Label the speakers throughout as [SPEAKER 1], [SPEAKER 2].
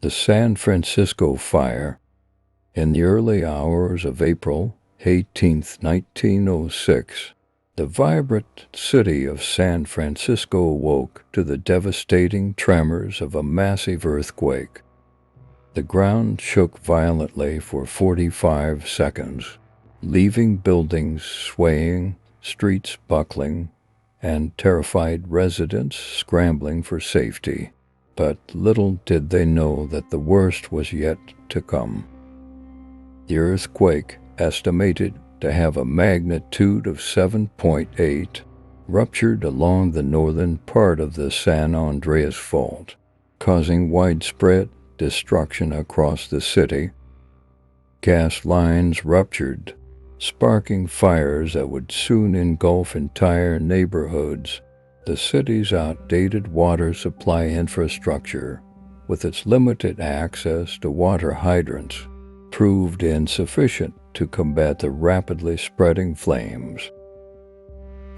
[SPEAKER 1] The San Francisco Fire. In the early hours of April 18, 1906, the vibrant city of San Francisco awoke to the devastating tremors of a massive earthquake. The ground shook violently for 45 seconds, leaving buildings swaying, streets buckling, and terrified residents scrambling for safety. But little did they know that the worst was yet to come. The earthquake, estimated to have a magnitude of 7.8, ruptured along the northern part of the San Andreas Fault, causing widespread destruction across the city. Gas lines ruptured, sparking fires that would soon engulf entire neighborhoods. The city's outdated water supply infrastructure, with its limited access to water hydrants, proved insufficient to combat the rapidly spreading flames.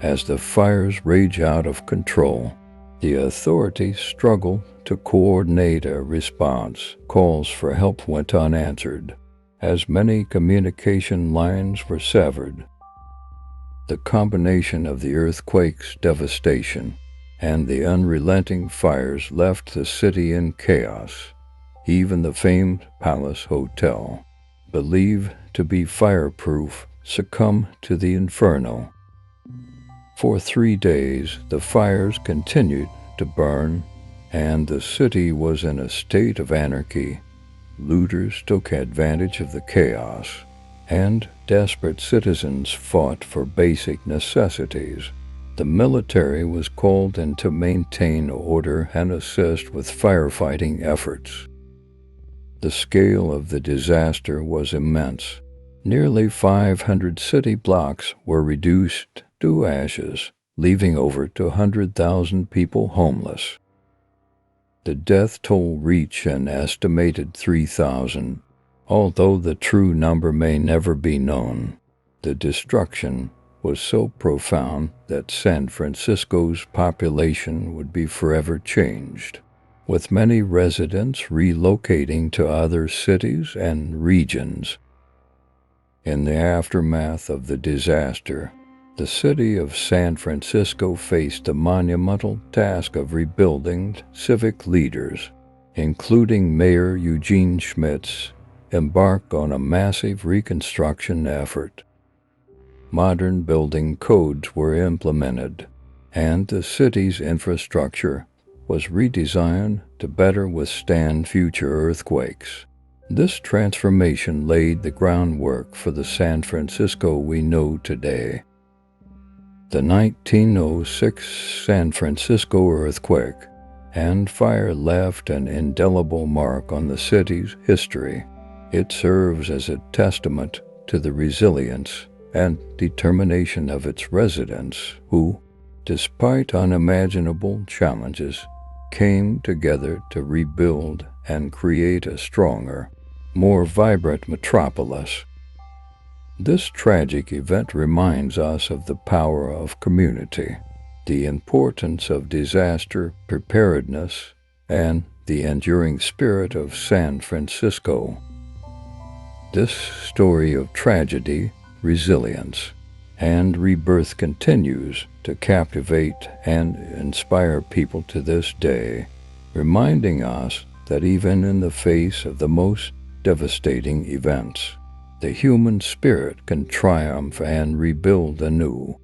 [SPEAKER 1] As the fires raged out of control, the authorities struggled to coordinate a response. Calls for help went unanswered, as many communication lines were severed. The combination of the earthquake's devastation and the unrelenting fires left the city in chaos. Even the famed Palace Hotel, believed to be fireproof, succumbed to the inferno. For 3 days, the fires continued to burn, and the city was in a state of anarchy. Looters took advantage of the chaos, and desperate citizens fought for basic necessities. The military was called in to maintain order and assist with firefighting efforts. The scale of the disaster was immense. Nearly 500 city blocks were reduced to ashes, leaving over 200,000 people homeless. The death toll reached an estimated 3,000. Although the true number may never be known, the destruction was so profound that San Francisco's population would be forever changed, with many residents relocating to other cities and regions. In the aftermath of the disaster, the city of San Francisco faced the monumental task of rebuilding. Civic leaders, including Mayor Eugene Schmitz, embarked on a massive reconstruction effort. Modern building codes were implemented, and the city's infrastructure was redesigned to better withstand future earthquakes. This transformation laid the groundwork for the San Francisco we know today. The 1906 San Francisco earthquake and fire left an indelible mark on the city's history. It serves as a testament to the resilience and determination of its residents who, despite unimaginable challenges, came together to rebuild and create a stronger, more vibrant metropolis. This tragic event reminds us of the power of community, the importance of disaster preparedness, and the enduring spirit of San Francisco. This story of tragedy, resilience, and rebirth continues to captivate and inspire people to this day, reminding us that even in the face of the most devastating events, the human spirit can triumph and rebuild anew.